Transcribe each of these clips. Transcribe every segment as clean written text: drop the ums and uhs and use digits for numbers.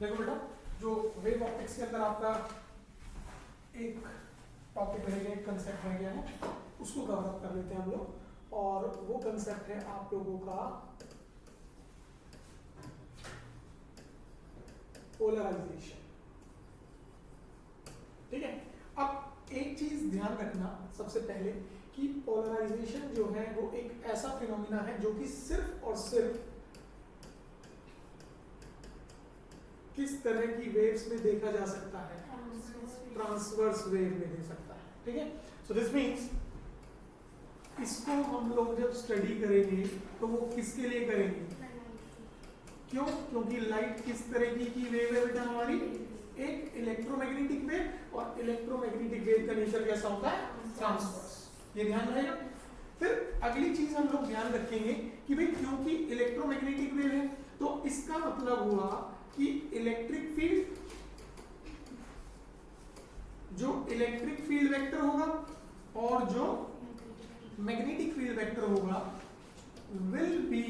देखो बेटा, जो वेव ऑप्टिक्स के अंदर आपका एक टॉपिक रह गया, एक कंसेप्ट रह गया है, उसको कवर अप कर लेते हैं हम लोग। और वो कंसेप्ट है आप लोगों का पोलराइजेशन। ठीक है, अब एक चीज ध्यान रखना सबसे पहले कि पोलराइजेशन जो है वो एक ऐसा फिनोमिना है जो कि सिर्फ और सिर्फ किस तरह की वेव्स में देखा जा सकता है, ट्रांसवर्स वेव में देख सकता है। ठीक है, सो दिस मीन्स इसको हम लोग जब स्टडी करेंगे तो वो किसके लिए करेंगे, क्यों? क्योंकि लाइट किस तरह की वेव है बेटा हमारी, एक इलेक्ट्रोमैग्नेटिक वेव, और इलेक्ट्रोमैग्नेटिक वेव का नेचर कैसा होता है, ट्रांसवर्स। ये ध्यान रहेगा। फिर अगली चीज हम लोग ध्यान रखेंगे कि भाई क्योंकि इलेक्ट्रोमैग्नेटिक वेव है तो इसका मतलब हुआ कि इलेक्ट्रिक फील्ड, जो इलेक्ट्रिक फील्ड वेक्टर होगा और जो मैग्नेटिक फील्ड वेक्टर होगा will be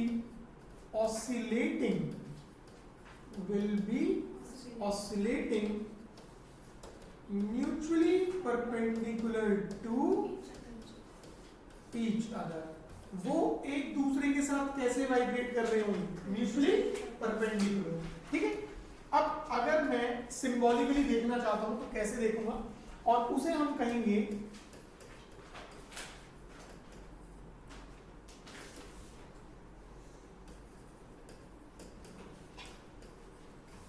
oscillating mutually perpendicular to each other। वो एक दूसरे के साथ कैसे वाइब्रेट कर रहे होंगे, म्यूचुअली परपेंडिकुलर। ठीक है, अब अगर मैं सिंबॉलिकली देखना चाहता हूं तो कैसे देखूंगा, और उसे हम कहेंगे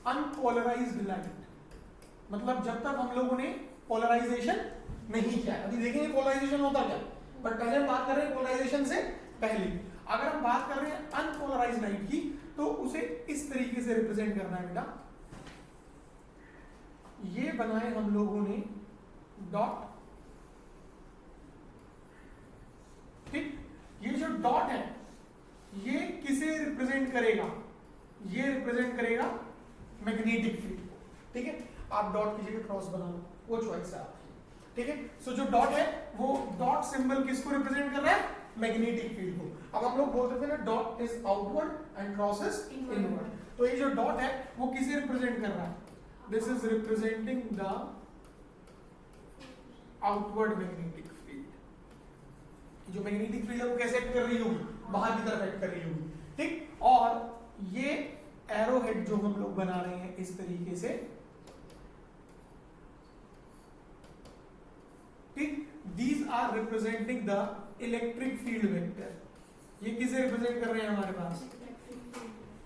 अनपोलराइज्ड लाइट। मतलब जब तक हम लोगों ने पोलराइजेशन नहीं किया, अभी देखेंगे पोलराइजेशन होता क्या, बट पहले हम बात कर रहे हैं पोलराइजेशन से पहले। अगर हम बात कर रहे हैं अनपोलराइज्ड लाइट की तो उसे इस तरीके से रिप्रेजेंट करना है बेटा। ये बनाए हम लोगों ने डॉट। ठीक, ये जो डॉट है ये किसे रिप्रेजेंट करेगा, ये रिप्रेजेंट करेगा मैग्नेटिक फील्ड को। ठीक है, आप डॉट की जगह क्रॉस बना लो, वो चॉइस है आपकी। ठीक है, सो जो डॉट है वो डॉट सिंबल किसको रिप्रेजेंट कर रहा है, मैग्नेटिक फील्ड को। अब हम लोग बोलते थे ना dot is outward and cross is inward, तो ये जो डॉट है वो किसे रिप्रेजेंट कर रहा है, this is representing the outward magnetic field. जो मैग्नेटिक फील्ड है वो कैसे एक्ट कर रही होगी, बाहर की तरफ एक्ट कर रही होगी। ठीक, और ये एरो हेड जो हम लोग बना रहे हैं इस तरीके से, ठीक, these are representing the electric field vector। ये किसे रिप्रेजेंट कर रहे हैं हमारे पास,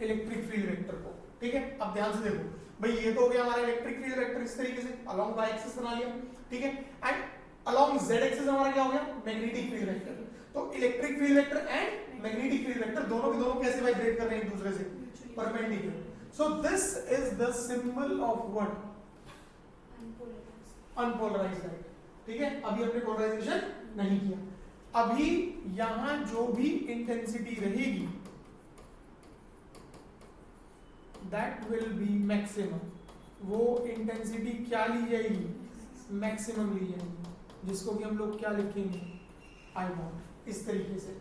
इलेक्ट्रिक फील्ड वेक्टर को। ठीक है, अब ध्यान से देखो भाई, ये तो हो गया हमारा इलेक्ट्रिक फील्ड वेक्टर इस तरीके से अलोंग y एक्सिस बना लिया। ठीक है, एंड अलोंग z एक्सिस हमारा क्या हो गया, मैग्नेटिक फील्ड वेक्टर। तो electric field vector and magnetic field vector दोनों के दोनों कैसे वाइब्रेट कर रहे हैं एक दूसरे से, perpendicular. So this is the symbol of what, unpolarised light. ठीक है, अभी हमने पोलराइजेशन नहीं किया। अभी यहां जो भी इंटेंसिटी रहेगी दैट विल बी मैक्सिमम। वो इंटेंसिटी क्या ली जाएगी, मैक्सिमम ली जाएगी, जिसको कि हम लोग क्या लिखेंगे, आई नॉट, इस तरीके से।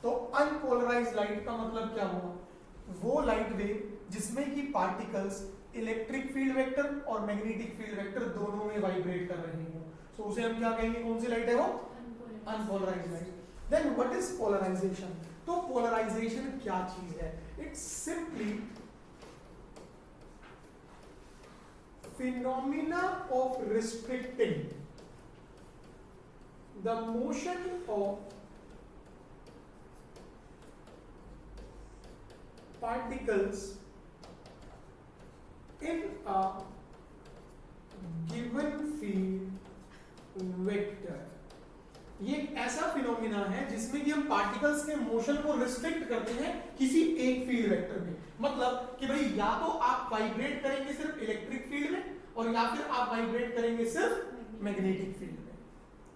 तो अनपोलराइज्ड लाइट का मतलब क्या हुआ, वो लाइट वेव जिसमें कि पार्टिकल्स इलेक्ट्रिक फील्ड वेक्टर और मैग्नेटिक फील्ड वेक्टर दोनों में वाइब्रेट कर रहे हैं, तो उसे हम क्या कहेंगे, कौन सी लाइट है वो, unpolarised light. Then what is polarisation, तो पोलराइजेशन क्या चीज है, it's simply phenomena of restricting the motion of particles in a given field vector। ये एक ऐसा फिनोमिना है जिसमें कि हम पार्टिकल्स के मोशन को रिस्ट्रिक्ट करते हैं किसी एक फील्ड वेक्टर में। मतलब कि भाई या तो आप वाइब्रेट करेंगे सिर्फ इलेक्ट्रिक फील्ड में, और या फिर आप वाइब्रेट करेंगे सिर्फ मैग्नेटिक फील्ड में।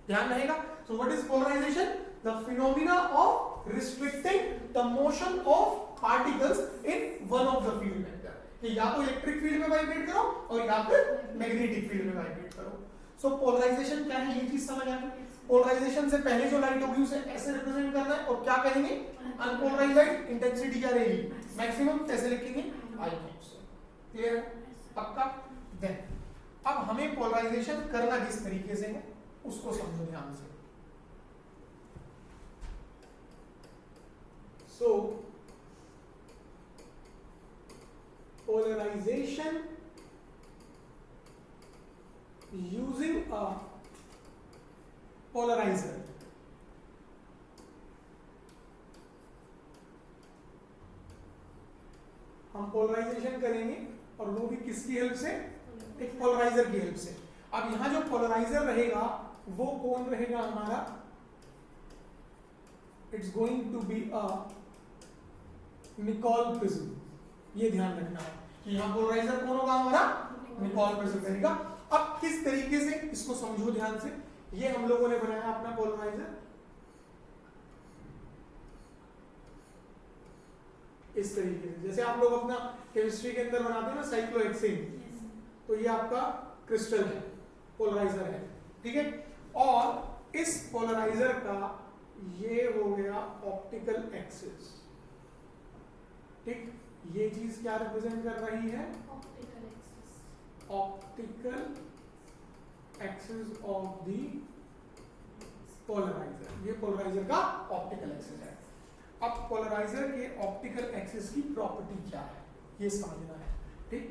ध्यान रहेगा। So what is polarisation, the phenomena of restricting the motion of particles in one of the field vector, कि या तो इलेक्ट्रिक फील्ड में वाइब्रेट करो और या फिर मैग्नेटिक फील्ड में वाइब्रेट करो। सो पोलराइजेशन क्या है, ये चीज समझ आ गई। पोलराइजेशन से पहले जो लाइट होगी उसे ऐसे रिप्रेजेंट करना है, और क्या कहेंगे, अनपोलराइज्ड लाइट, इंटेंसिटी क्या रहेगी, मैक्सिमम, कैसे लिखेंगे, आई नॉट से। क्लियर है? पक्का? देन अब हमें पोलराइजेशन करना किस तरीके से है उसको समझो ध्यान से। सो polarization using a polarizer. हम पोलराइजेशन करेंगे और वो भी किसकी हेल्प से? एक पोलराइजर की हेल्प से। अब यहां जो पोलराइजर रहेगा वो कौन रहेगा हमारा? It's going to be a Nicol prism. ये ध्यान रखना है कि यहां पोलराइजर कौन होगा हमारा? निकोल प्रिज्म रहेगा। अब किस तरीके से इसको समझो ध्यान से। ये हम लोगों ने बनाया अपना पोलराइजर इस तरीके से, जैसे आप लोग अपना केमिस्ट्री के अंदर बनाते हैं ना साइक्लोहेक्सेन, तो ये आपका क्रिस्टल है, पोलराइजर है, ठीक है। और इस पोलराइजर का ये हो गया ऑप्टिकल एक्सिस, ठीक। ये चीज क्या रिप्रेजेंट कर रही है? Optical axis of the polariser. ये पोलराइजर का ऑप्टिकल एक्सिस है। अब पोलराइजर के ऑप्टिकल एक्सिस की प्रॉपर्टी क्या है ये समझना है, ठीक।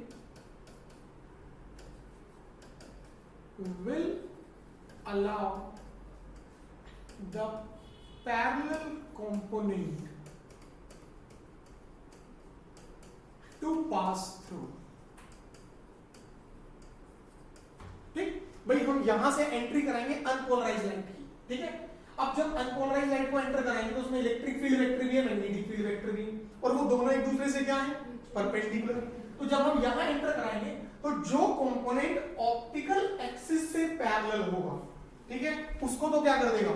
will allow the parallel component to pass through, ठीक। भाई हम यहां से एंट्री कराएंगे अनपोलराइज्ड लाइट की, ठीक है। अब जब अनपोलराइज्ड लाइट को एंटर कराएंगे तो उसमें इलेक्ट्रिक फील्ड वेक्टर भी है, मैग्नेटिक फील्ड वेक्टर भी है, और वो दोनों एक दूसरे से क्या है? परपेंडिकुलर। तो जब हम यहां एंटर कराएंगे तो जो कंपोनेंट ऑप्टिकल एक्सिस से पैरेलल होगा, ठीक है, उसको तो क्या कर देगा?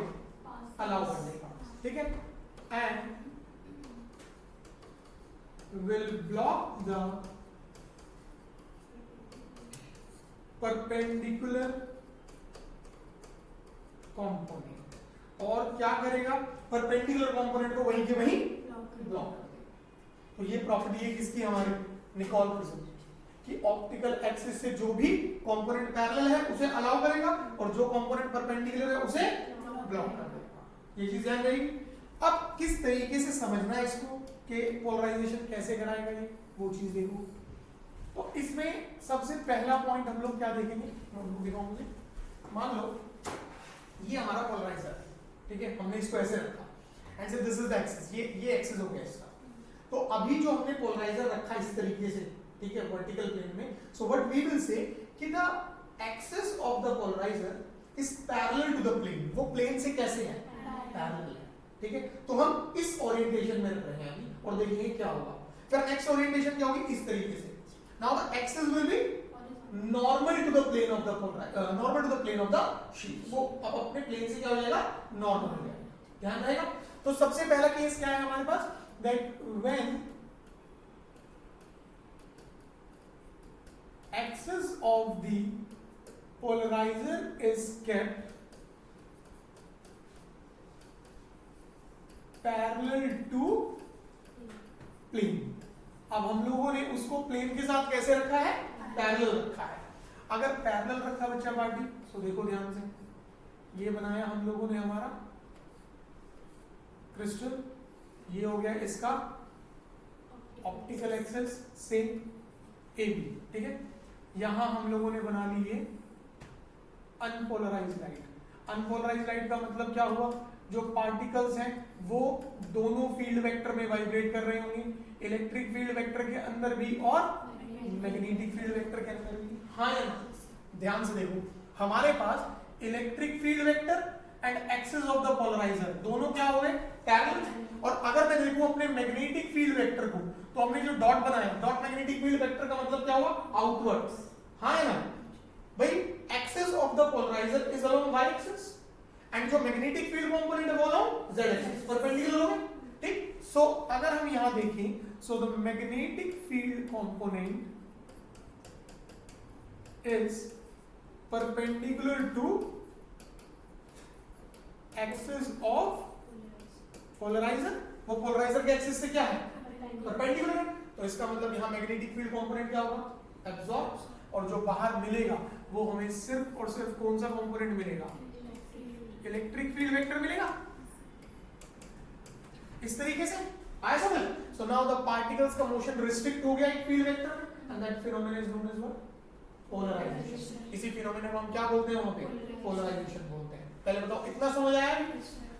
अलाउ कर देगा, ठीक है। And will block the perpendicular component। और क्या करेगा? परपेंडिकुलर कंपोनेंट को वहीं के वहीं ब्लॉक कर देगा। तो ये प्रॉपर्टी है किसकी? हमारी निकोल प्रिज्म कि ऑप्टिकल एक्सिस से जो भी कंपोनेंट पैरेलल है उसे अलाउ करेगा और जो कंपोनेंट परपेंडिकुलर है उसे ब्लॉक कर देगा। ये चीज ध्यान रहेगी। अब किस तरीके से समझना है इसको कि पोलराइजेशन कैसे कराएगा ये, वो चीज देखो। तो इसमें सबसे पहला पॉइंट हम लोग क्या देखेंगे, दिखाओ मुझे। मान लो ये हमारा पोलराइजर है, ठीक है, हमने इसको ऐसे रखा एंड से दिस इज द एक्सिस, ये एक्सिस हो गया इसका। तो अभी जो हमने पोलराइजर रखा इस तरीके से, ठीक है, वर्टिकल प्लेन में, so what we will say that the axis of the polariser is parallel to the plane. वो प्लेन से कैसे है? पैरेलल है, ठीक है। तो हम इस ओरिएंटेशन में रख रहे हैं अभी और देखेंगे क्या होगा। फिर नेक्स्ट ओरिएंटेशन क्या होगी? इस तरीके से। Now the axis will be normal to the plane of the polariser, normal to the plane of the sheet. वो अब अपने प्लेन से क्या हो जाएगा? नॉर्मल हो जाएगा। ध्यान रहेगा। तो सबसे पहला केस क्या है हमारे पास? That when axis of the polarizer is kept parallel to plane। अब हम लोगों ने उसको प्लेन के साथ कैसे रखा है? पैरेलल रखा है। अगर पैरेलल रखा बच्चा पार्टी, तो देखो ध्यान से, ये बनाया हम लोगों ने हमारा क्रिस्टल, ये हो गया इसका ऑप्टिकल एक्सिस सेम AB, ठीक है। यहां हम लोगों ने बना ली ये अनपोलराइज्ड लाइट। अनपोलराइज्ड लाइट का मतलब क्या हुआ? जो पार्टिकल्स हैं वो दोनों फील्ड वेक्टर में वाइब्रेट कर रहे होंगे, इलेक्ट्रिक फील्ड वेक्टर के अंदर भी और मैग्नेटिक फील्ड वेक्टर के अंदर भी। हाँ या ना? ध्यान से देखो, हमारे पास electric field vector and axis of the polariser दोनों क्या हो गए? पैरेलल। और अगर मैं देखूं अपने मैग्नेटिक फील्ड वेक्टर को, तो हमने जो डॉट बनाया, डॉट मैग्नेटिक फील्ड वेक्टर का मतलब क्या हुआ? आउटवर्ड्स। हाँ है ना भाई? Axis of the polariser is along y axis and जो मैग्नेटिक फील्ड कंपोनेंट है वो अलोंग z एक्सिस, परपेंडिकुलर हो गए, ठीक। सो अगर हम यहां देखें, so the magnetic field component is perpendicular to axis of polariser. वो पोलराइजर के एक्सिस से क्या है? परपेंडिकुलर है। तो इसका मतलब यहां मैग्नेटिक फील्ड कंपोनेंट क्या होगा? एब्जॉर्ब्स, और जो बाहर मिलेगा वो हमें सिर्फ और सिर्फ कौन सा कंपोनेंट मिलेगा, इलेक्ट्रिक फील्ड वेक्टर मिलेगा। इस तरीके से आया समझ। सो नाउ द पार्टिकल्स का मोशन रिस्ट्रिक्ट हो गया एक फील्ड वेक्टर में, and that phenomena is known as what, polarisation. इसी फिनोमेना को हम क्या बोलते हैं वहां पे, पोलराइजेशन बोलते हैं। पहले बताओ इतना समझ आया।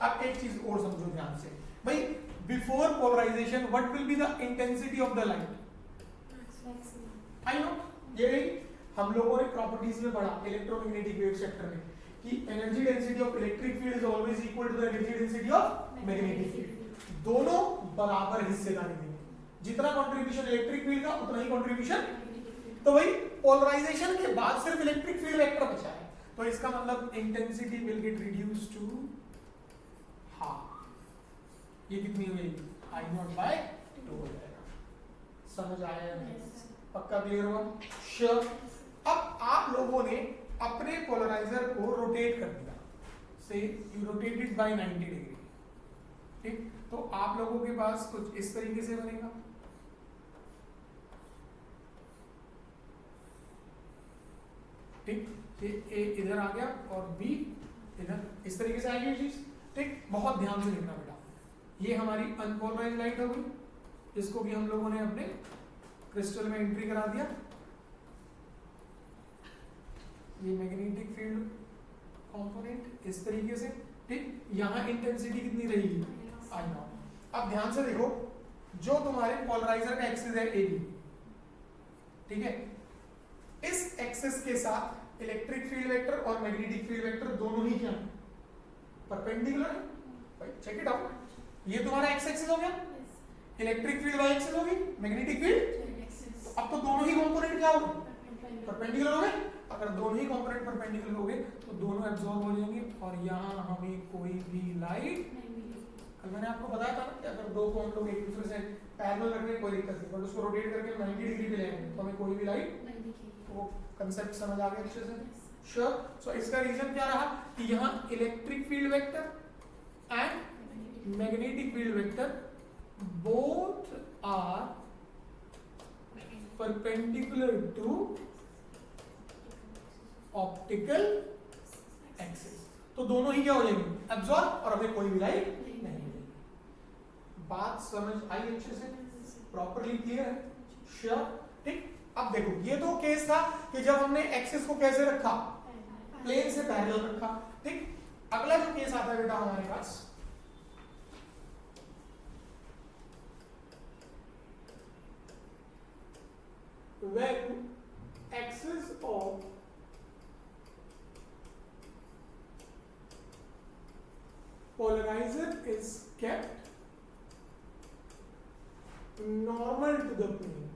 अब एक चीज और समझो ध्यान से भाई, before polarisation what will be the intensity of the light, I know ये हम लोगों ने प्रॉपर्टीज में पढ़ा इलेक्ट्रोमैग्नेटिक वेव सेक्टर में कि energy density of electric field is always equal to the energy density of magnetic field. दोनों बराबर हिस्सेदारी देंगे, जितना कंट्रीब्यूशन इलेक्ट्रिक फील्ड का उतना ही कंट्रीब्यूशन। तो भाई पोलराइजेशन के बाद सिर्फ इलेक्ट्रिक फील्ड वेक्टर बचा है, तो इसका मतलब intensity will get reduce to half. ये कितनी हुई, I0/2 हो जाएगा। समझ आया नहीं? पक्का क्लियर हुआ? श्योर। अब आप लोगों ने अपने पोलराइजर को रोटेट कर दिया, से यू रोटेटेड बाय 90 डिग्री, ठीक? तो आप लोगों के पास कुछ इस तरीके से बनेगा, ठीक? ये ए इधर आ गया और बी इधर, इस तरीके से आएगी ये चीज, ठीक? बहुत ध्यान से देखना बेटा। ये हमारी अनपोलराइज्ड लाइट हो गई, इसको भी हम लोगों ने अपने क्रिस्टल में एंट्री करा दिया। ये मैग्नेटिक फील्ड कंपोनेंट इस तरीके से, ठीक? यहां इंटेंसिटी कितनी रहेगी, I0। अब ध्यान से देखो, जो तुम्हारे पोलराइजर का एक्सिस है AB, ठीक है? इस एक्सिस के साथ इलेक्ट्रिक फील्ड वेक्टर और मैग्नेटिक फील्ड वेक्टर दोनों ही क्या है, परपेंडिकुलर है। भाई चेक इट आउट, ये तुम्हारा एक्स एक्सिस हो गया, इलेक्ट्रिक फील्ड वाई एक्सिस होगी, मैग्नेटिक फील्ड। अब तो दोनों ही कंपोनेंट क्या हो गए, परपेंडिकुलर हो गए। अगर दोनों ही कंपोनेंट परपेंडिकुलर हो गए तो दोनों एब्जॉर्ब हो जाएंगे और यहाँ हमें कोई भी लाइट, कल मैंने आपको बताया था ना कि अगर दो को हम लोग एक दूसरे से पैरेलल रखने कोई दिक्कत नहीं, बट उसको रोटेट करके 90 डिग्री पे ले आएंगे तो हमें कोई भी लाइट, वो कंसेप्ट समझ आ गया अच्छे से? श्योर। सो इसका रीजन क्या रहा कि यहाँ electric field vector and magnetic field vector both are perpendicular to optical axis, तो दोनों ही क्या हो जाएंगे, एब्जॉर्ब, और हमें कोई भी लाइट नहीं मिलेगी। बात समझ आई अच्छे से, प्रॉपरली क्लियर है? श्योर, ठीक? अब देखो, ये तो केस था कि जब हमने एक्सिस को कैसे रखा, प्लेन से पैरेलल रखा, ठीक? अगला जो केस आता है बेटा हमारे पास, when axis of polarizer is kept normal to the plane,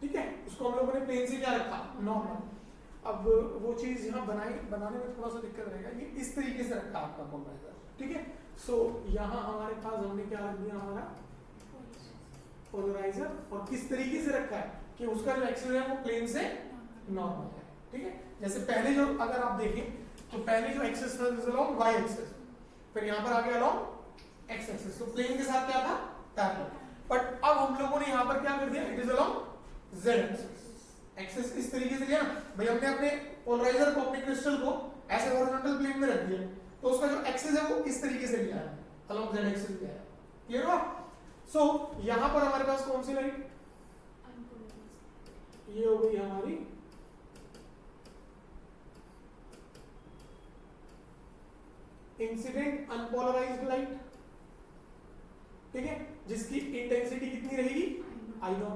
ठीक है? उसको हम लोगों ने प्लेन से क्या रखा, नॉर्मल। अब वो चीज यहाँ बनाने में थोड़ा सा दिक्कत रहेगा, ये इस तरीके से रखा आपका पोलराइजर, ठीक है? सो यहाँ हमारे पास हमने क्या रख दिया, हमारा पोलराइजर, और किस तरीके से रखा है कि उसका जो एक्सिस है वो प्लेन से नॉर्मल है, ठीक है? जैसे पहले जो अगर आप देखें तो पहले जो एक्सिस था अलोंग वाई एक्सिस, फिर यहाँ पर आ गया अलोंग एक्स एक्सिस, तो प्लेन के साथ क्या था, पैरेलल। बट अब हम लोगों ने यहाँ पर क्या कर दिया, it is along Z axis. Axis इस तरीके से लिया ना भाई, हमने अपने पोलराइजर को, अपने क्रिस्टल को ऐसे हॉरिजॉन्टल प्लेन में रख दिया, तो उसका जो एक्सिस है वो इस तरीके से लिया है, अलोंग जेड एक्सिस लिया है। क्लियर हुआ? सो यहां पर हमारे पास कौन सी लाइट, ये हो गई हमारी इंसिडेंट अनपोलराइज्ड लाइट, ठीक है? जिसकी इंटेंसिटी कितनी रहेगी, I0।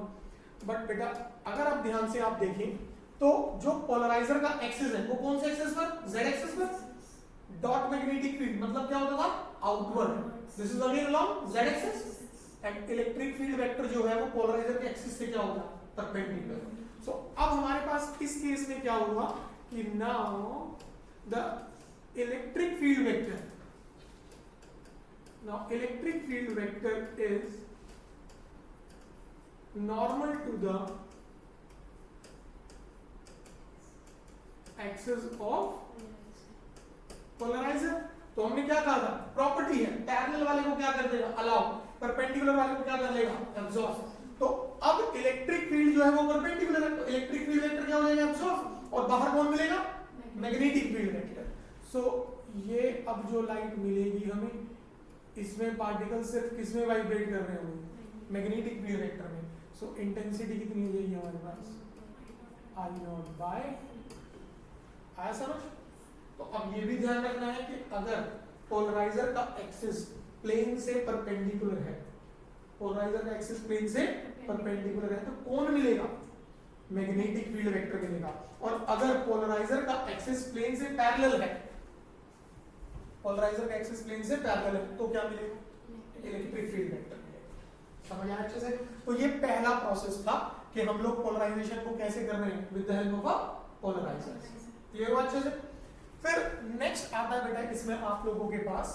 बट बेटा अगर आप ध्यान से आप देखें तो जो पोलराइजर का एक्सिस है वो कौन से एक्सिस पर, जेड एक्सिस पर। डॉट मैग्नेटिक फील्ड मतलब क्या होता था, outward, this is again along Z axis, and electric field vector जो है वो पोलराइजर के एक्सिस से क्या होगा, परपेंडिकुलर। सो अब हमारे पास इस केस में क्या हुआ कि now the electric field vector, now electric field vector is normal to the axis of polariser. तो हमने क्या कहा था, प्रॉपर्टी है, पैरेलल वाले को क्या कर देगा, अलाउ, परपेंडिकुलर वाले को क्या कर लेगा, एब्जॉर्ब। तो अब इलेक्ट्रिक फील्ड जो है वो परपेंडिकुलर है, तो इलेक्ट्रिक फील्ड वेक्टर क्या हो जाएगा, एब्जॉर्ब, और बाहर कौन मिलेगा, मैग्नेटिक फील्ड वेक्टर। सो ये अब जो लाइट मिलेगी हमें, इसमें पार्टिकल सिर्फ किसमें वाइब्रेट कर रहे होंगे, मैग्नेटिक फील्ड वेक्टर में। सो इंटेंसिटी कितनी हो जाएगी हमारे पास, आई नॉट बाय, आया समझ। तो अब ये भी ध्यान रखना है कि अगर पोलराइजर का एक्सिस प्लेन से परपेंडिकुलर है, पोलराइजर का एक्सिस प्लेन से परपेंडिकुलर है, तो कौन मिलेगा, मैग्नेटिक फील्ड वेक्टर मिलेगा। और अगर पोलराइजर का एक्सिस प्लेन से पैरेलल है, पोलराइजर का एक्सिस प्लेन से पैरेलल है, तो क्या मिलेगा, इलेक्ट्रिक फील्ड वेक्टर मिलेगा। समझ आया अच्छे से। तो ये पहला प्रोसेस था कि हम लोग पोलराइजेशन को कैसे कर रहे हैं, with the help of a polariser. Clear हुआ अच्छे से। फिर नेक्स्ट आता है बेटा इसमें आप लोगों के पास,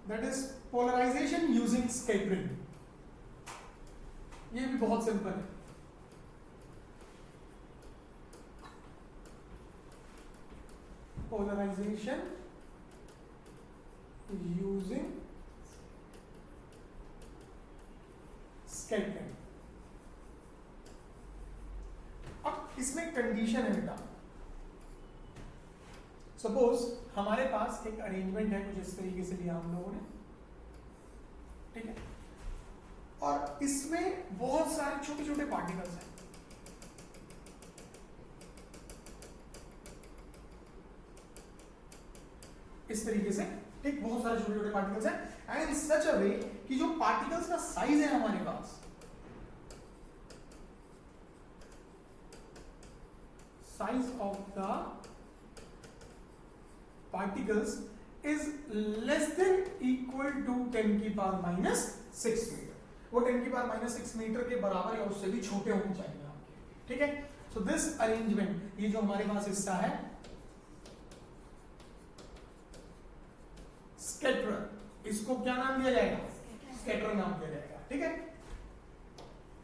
that is polarisation using scattering. ये भी बहुत सिंपल है। Polarisation using scattering. अब इसमें कंडीशन है बेटा, सपोज हमारे पास एक अरेंजमेंट है कुछ इस तरीके से लिया हम लोगों ने, ठीक है, और इसमें बहुत सारे छोटे छोटे पार्टिकल्स हैं। इस तरीके से, ठीक, बहुत सारे छोटे छोटे पार्टिकल्स हैं, एंड इन सच अ वे कि जो पार्टिकल्स का साइज है हमारे पास, size of the particles is less than equal to 10 की पावर माइनस 6 मीटर। वो 10 की पावर माइनस 6 मीटर के बराबर या उससे भी छोटे होने चाहिए आपके, ठीक है। सो दिस अरेंजमेंट, ये जो हमारे पास हिस्सा है स्कैटरर, इसको क्या नाम दिया जाएगा, स्कैटरर नाम दिया जाएगा, ठीक है।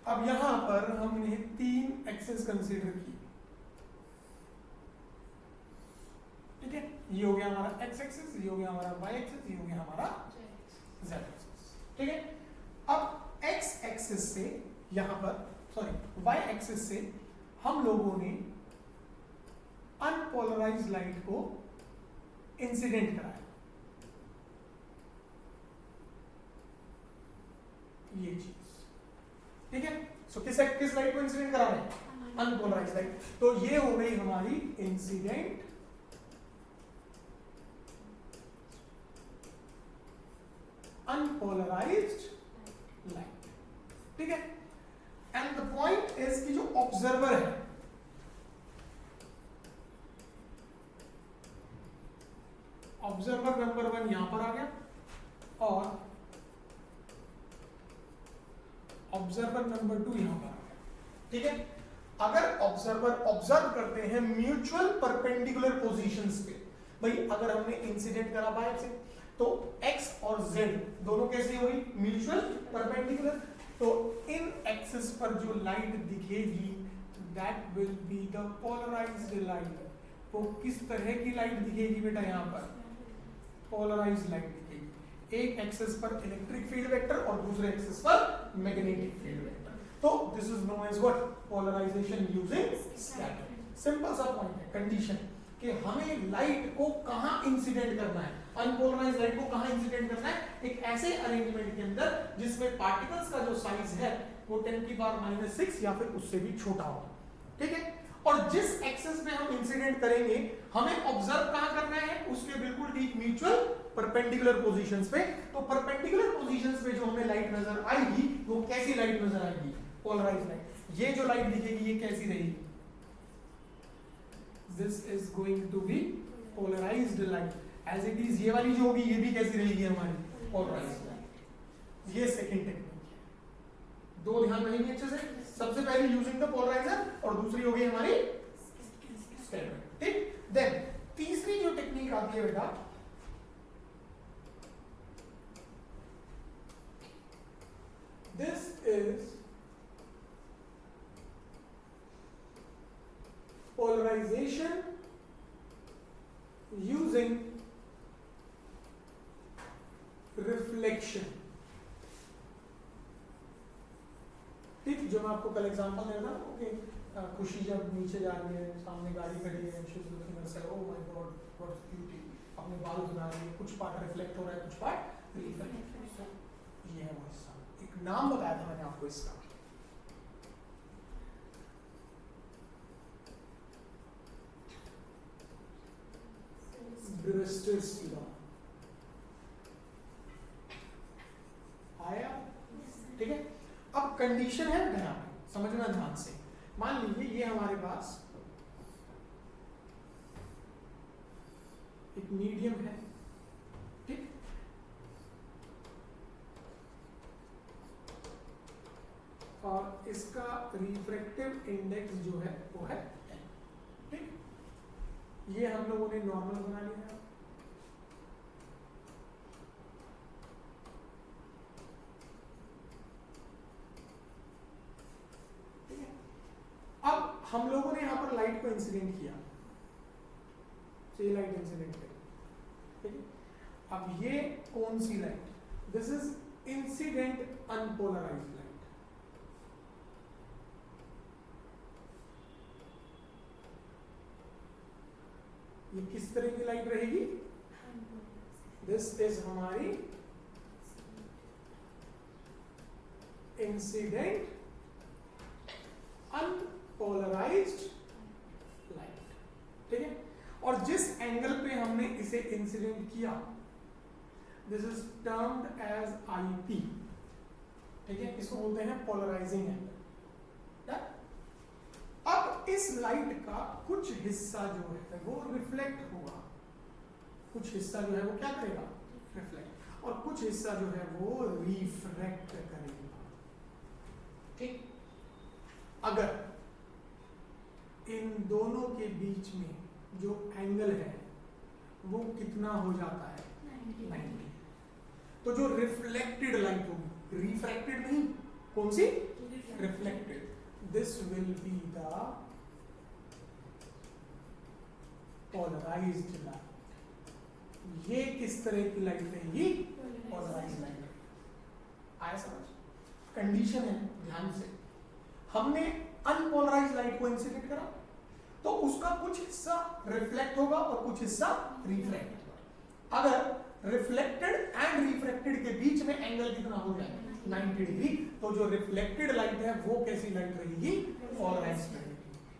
अब यहां पर हमने 3 एक्सेस कंसीडर की, ठीक है। ये हो गया हमारा x एक्सिस, ये हो गया हमारा y एक्सिस, ये हो गया हमारा z एक्सिस, ठीक है। अब x एक्सिस से यहां पर, सॉरी y एक्सिस से हम लोगों ने अनपोलराइज्ड लाइट को इंसिडेंट कराया, ये चीज, ठीक है। सो किस लाइट को इंसिडेंट करा रहे हैं, अनपोलराइज्ड लाइट। तो ये हो गई हमारी इंसिडेंट अनपोलराइज्ड लाइट, ठीक है। एंड द पॉइंट इज कि जो ऑब्जर्वर है, ऑब्जर्वर नंबर 1 यहां पर आ गया और ऑब्जर्वर नंबर 2 यहां पर आ गया, ठीक है। अगर ऑब्जर्वर ऑब्जर्व करते हैं म्यूचुअल परपेंडिकुलर पोजीशंस पे, भाई अगर हमने इंसिडेंट करा बाय से, तो x और z दोनों कैसी होगी, म्यूचुअल परपेंडिकुलर। तो इन एक्सिस पर जो लाइट दिखेगी that will be the polarised light. तो किस तरह की लाइट दिखेगी बेटा, यहां पर पोलराइज्ड लाइट दिखेगी। एक एक्सिस पर इलेक्ट्रिक फील्ड वेक्टर और दूसरे एक्सिस पर मैग्नेटिक फील्ड वेक्टर। तो this is known as what, polarisation using scattering. Simple सा पॉइंट है, कंडीशन कि हमें लाइट को कहां इंसिडेंट करना है, अनपोलराइज्ड लाइट को कहां इंसिडेंट करना है, एक ऐसे अरेंजमेंट के अंदर जिसमें पार्टिकल्स का जो साइज है वो 10 की पावर माइनस 6 या फिर उससे भी छोटा हो, ठीक है। और जिस एक्सिस में हम इंसिडेंट करेंगे हमें ऑब्जर्व कहां करना है, उसके बिल्कुल ठीक म्यूचुअल परपेंडिकुलर पोजीशंस पे। तो परपेंडिकुलर पोजीशंस पे जो हमें लाइट नजर आएगी वो कैसी लाइट नजर आएगी, पोलराइज्ड लाइट। ये जो लाइट दिखेगी ये कैसी रहेगी, this is going to be polarized light as it is। ये वाली जो होगी ये भी कैसी रहेगी हमारी, polarized light। ये सेकंड टेक्निक है, दो ध्यान रहेंगे अच्छे से। सबसे पहले यूजिंग द पोलराइजर और दूसरी होगी हमारी स्कैटरिंग, ठीक। देन तीसरी जो टेक्निक आती है बेटा, this is polarization using reflection. ठीक, जो मैं आपको कल एग्जांपल दे रहा था कि खुशी जब नीचे जा रही है, सामने गाड़ी खड़ी है, she is looking at, oh my God what beauty, अपने बाल बना रही है, कुछ पार्ट रिफ्लेक्ट हो रहा है, कुछ पार्ट रिफ्लेक्ट। ये है वो हिस्सा, एक नाम बताया था मैंने आपको इसका, ब्रिस्टल्स लॉ। आया? ठीक है। अब कंडीशन है यहाँ पे, समझना ध्यान से। मान लीजिए ये हमारे पास एक मीडियम है, ठीक, और इसका रिफ्रैक्टिव इंडेक्स जो है वो है n, ठीक। ये हम लोगों ने नॉर्मल बना लिया है। ठीक है, अब हम लोगों ने यहां पर लाइट को इंसिडेंट किया, तो ये लाइट इंसिडेंट करी, ठीक है। अब ये कौन सी light? This is incident unpolarised light. ये किस तरह की लाइट रहेगी? दिस इज हमारी इंसिडेंट अनपोलराइज्ड लाइट, ठीक है। और जिस एंगल पे हमने इसे इंसिडेंट किया, this is termed as IP, ठीक है, इसको बोलते हैं पोलराइजिंग एंगल। अब इस लाइट का कुछ हिस्सा जो है वो रिफ्लेक्ट होगा, कुछ हिस्सा जो है वो क्या करेगा? रिफ्लेक्ट, और कुछ हिस्सा जो है वो रिफ्रैक्ट करेगा, ठीक। अगर इन दोनों के बीच में जो एंगल है वो कितना हो जाता है? 90। तो जो रिफ्लेक्टेड लाइट होगी, रिफ्रैक्टेड नहीं, कौन सी? Reflected, this will be the polarised light. ये किस तरह की लाइट रहेगी? Polarised light. आया समझ? कंडीशन है, ध्यान से। हमने अनपोलराइज्ड लाइट को इंसिडेंट करा, तो उसका कुछ हिस्सा रिफ्लेक्ट होगा और कुछ हिस्सा रिफ्रैक्ट होगा। अगर रिफ्लेक्टेड एंड रिफ्रैक्टेड के बीच में एंगल कितना हो जाएगा? 90 डिग्री। तो जो रिफ्लेक्टेड लाइट है वो कैसी लाइट रहेगी? पोलराइज्ड रहेगी,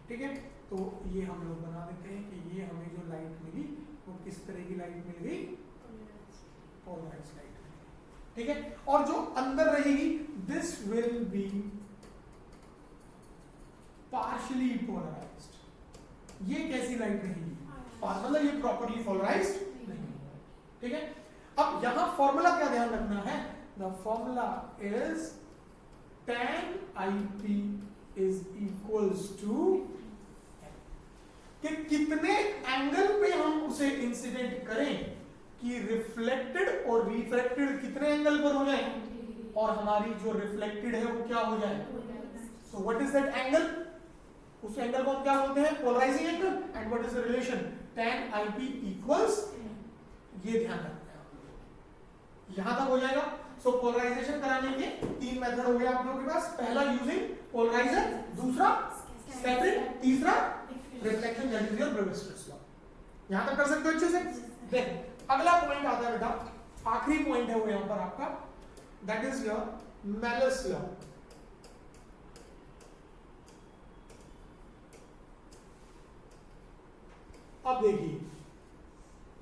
ठीक है। तो ये हम लोग बना देते हैं कि ये हमें जो लाइट मिली वो किस तरह की लाइट मिल गई? पोलराइज्ड लाइट, ठीक है। और जो अंदर रहेगी, this will be partially polarised. ये कैसी लाइट रहेगी? मतलब ये प्रॉपर्ली पोलराइज्ड नहीं, ठीक है। अब यहां फॉर्मूला क्या ध्यान रखना है? The formula is tan IP is equals to कि कितने एंगल पे हम उसे इंसिडेंट करें कि रिफ्लेक्टेड और रिफ्रैक्टेड कितने एंगल पर हो जाए और हमारी जो रिफ्लेक्टेड है वो क्या हो जाए। So what is that angle? उस एंगल को हम क्या बोलते हैं? Polarising angle. And what is the relation? tan IP equals, ये ध्यान रखना है आप लोगों। यहां तक हो जाएगा। सो पोलराइजेशन कराने के 3 मेथड हो गए आप लोगों के पास। पहला यूजिंग पोलराइजर, दूसरा स्कैटरिंग, तीसरा reflection, that is your Brewster's law. यहां तक कर सकते हो अच्छे से? देख अगला पॉइंट आता है बेटा, आखिरी पॉइंट है वो यहां पर आपका, that is your Malus law. अब देखिए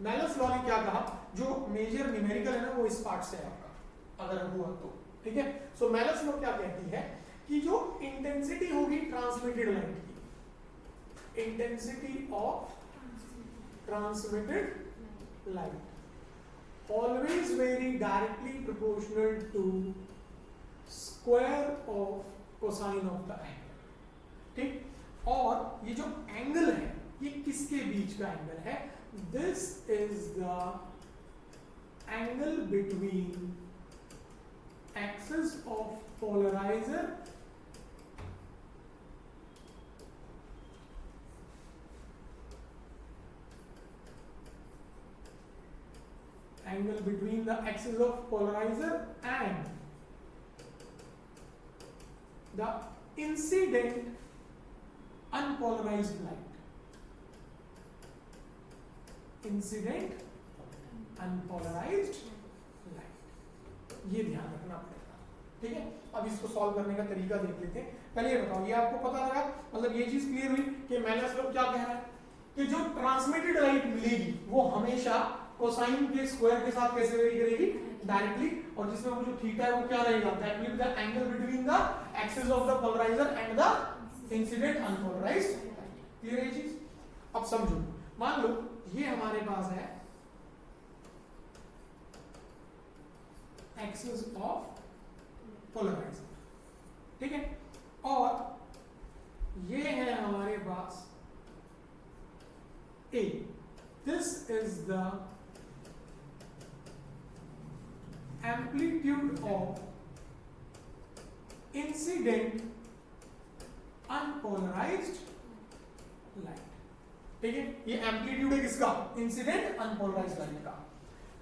मेलस लॉ ने क्या कहा, जो मेजर न्यूमेरिकल है ना वो इस पार्ट से है आपका, अगर हुआ तो, ठीक है। सो मेलस लॉ क्या कहती है कि जो इंटेंसिटी होगी ट्रांसमिटेड लाइट की, intensity of transmitted light always very directly proportional to square of cosine of the angle, ठीक। और ये जो एंगल है ये किसके बीच का एंगल है? This is the angle between axis of polarizer angle angle between the axis of polarizer and the incident unpolarized light. Incident unpolarized light, ये ध्यान रखना पड़ेगा, ठीक है। अब इसको सॉल्व करने का तरीका देख लेते हैं। पहले ये बताओ, ये आपको पता लगा, मतलब ये चीज क्लियर हुई कि माइनस लोग क्या कह रहा है कि जो ट्रांसमिटेड लाइट मिलेगी वो हमेशा कोसाइन के स्क्वायर के साथ कैसे वेरी करेगी, डायरेक्टली, और जिसमें वो जो थीटा है वो क्या रहेगा, that will be the angle between the axis of the polarizer and the incident unpolarised light. Clear है ये चीज? अब समझो, मान लो ये हमारे पास है एक्सिस ऑफ पोलराइजर, ठीक है, और ये है हमारे पास A. This is the amplitude of incident unpolarized light, ठीक है। ये एम्पलीट्यूड है किसका, इंसिडेंट अनपोलराइज्ड लाइट का।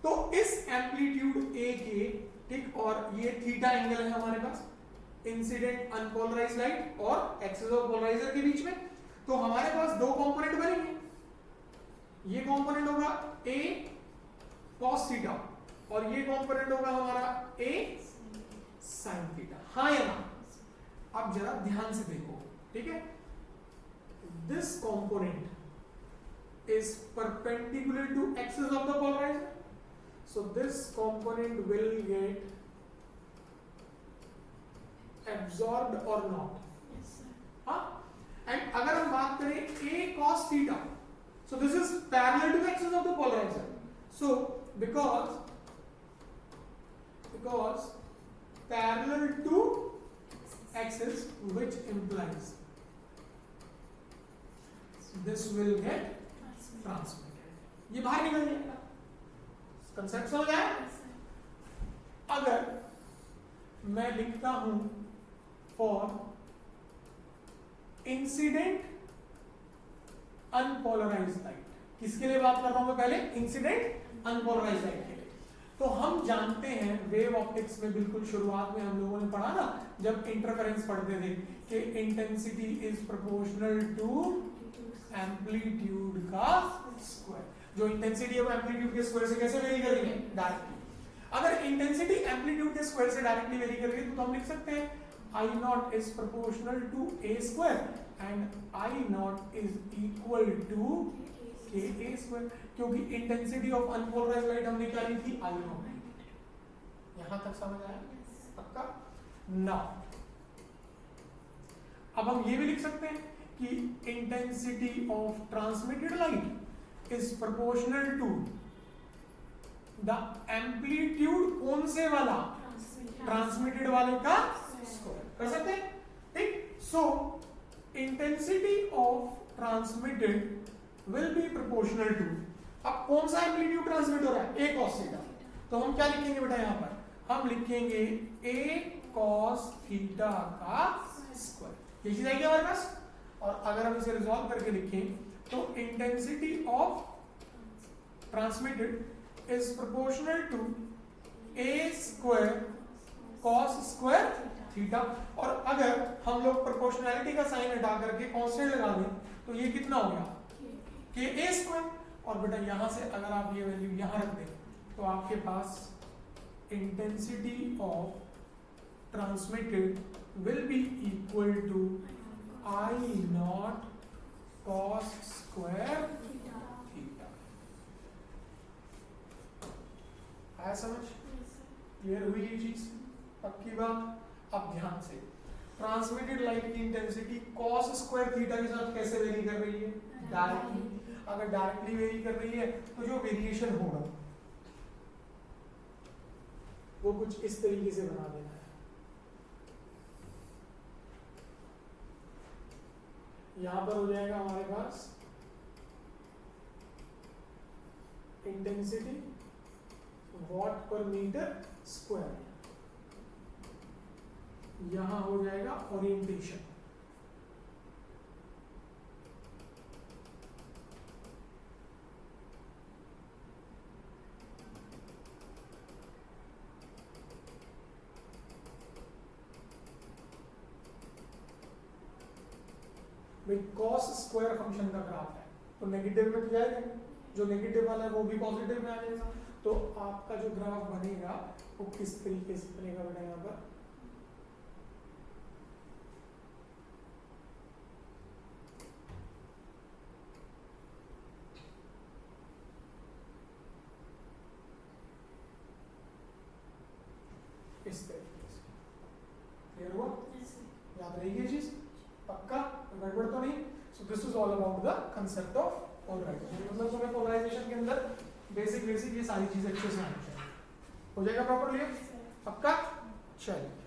तो इस एम्पलीट्यूड ए के, ठीक, और ये थीटा एंगल है हमारे पास इंसिडेंट अनपोलराइज्ड लाइट और एक्सिस ऑफ पोलराइजर के बीच में। तो हमारे पास दो कंपोनेंट बनेंगे, ये कंपोनेंट होगा a cos थीटा और ये कंपोनेंट होगा हमारा a sin थीटा, हाँ या ना? अब जरा ध्यान से देखो, ठीक है, this component is perpendicular to axis of the polarizer, so this component will get absorbed और नॉट, हाँ। एंड अगर हम बात करें a cos थीटा, so this is parallel to the axis of the polarizer, so because parallel to axis, which implies this will get transmitted, ये बाहर निकल जाएगा। कंसेप्ट समझ आया? अगर मैं लिखता हूं फॉर इंसिडेंट अनपोलराइज्ड लाइट, किसके लिए बात कर रहा हूं मैं पहले, इंसिडेंट अनपोलराइज्ड लाइट के लिए। तो हम जानते हैं वेव ऑप्टिक्स में बिल्कुल शुरुआत में हम लोगों ने पढ़ा ना, जब इंटरफेरेंस पढ़ते थे, कि intensity is proportional to amplitude का स्क्वायर। जो इंटेंसिटी है वो एम्पलीट्यूड के स्क्वायर से कैसे वेरी कर रही है, डायरेक्टली। अगर इंटेंसिटी एम्पलीट्यूड के स्क्वायर से डायरेक्टली वेरी कर रही है तो हम लिख सकते हैं I naught is proportional to a square and I naught is equal to ka square, क्योंकि इंटेंसिटी ऑफ अनपोलराइज्ड लाइट हमने क्या ली थी, I naught। यहां तक समझ आया पक्का ना? अब हम ये भी लिख सकते हैं कि intensity of transmitted light is proportional to the amplitude कौन से वाला, ट्रांसमिटेड वाले का स्क्वायर, कर सकते हैं, ठीक। So intensity of transmitted will be proportional to, अब कौन सा एम्पलीट्यूड ट्रांसमिट हो रहा है, a cos थीटा, तो हम क्या लिखेंगे बेटा, यहां पर हम लिखेंगे a cos थीटा का स्क्वायर, ये चीज आएगी हमारे पास। और अगर हम इसे रिजॉल्व करके लिखें तो intensity of transmitted is proportional to a square cos square theta, और अगर हम लोग प्रोपोर्शनैलिटी का साइन हटा करके कांस्टेंट लगा दें तो ये कितना हो गया, के a स्क्वायर। और बेटा यहां से अगर आप ये वैल्यू यहां रख दें तो आपके पास intensity of transmitted will be equal to I naught cos square theta. आया समझ, क्लियर हुई ये चीज, पक्की बात? अब ध्यान से, ट्रांसमिटेड लाइट की इंटेंसिटी cos स्क्वायर थीटा के साथ कैसे वेरी कर रही है, डायरेक्टली। अगर डायरेक्टली वेरी कर रही है तो जो वेरिएशन होगा वो कुछ इस तरीके से बना देना है। यहां पर हो जाएगा हमारे पास इंटेंसिटी वॉट पर मीटर स्क्वायर, यहां हो जाएगा ओरिएंटेशन, भाई cos स्क्वायर फंक्शन का ग्राफ है तो नेगेटिव में तो जाएगा, जो नेगेटिव वाला है वो भी पॉजिटिव में आ जाएगा। तो आपका जो ग्राफ बनेगा वो किस तरीके से बनेगा बेटा, यहाँ पर इस तरीके से। क्लियर हुआ? याद रहेगी ये चीज पक्का, गड़बड़ तो नहीं। So this is all about the concept of polarization. मतलब तुम्हें पोलराइजेशन के अंदर बेसिक ये सारी चीजें अच्छे से आनी चाहिए। हो जाएगा प्रॉपरली? पक्का? चलिए।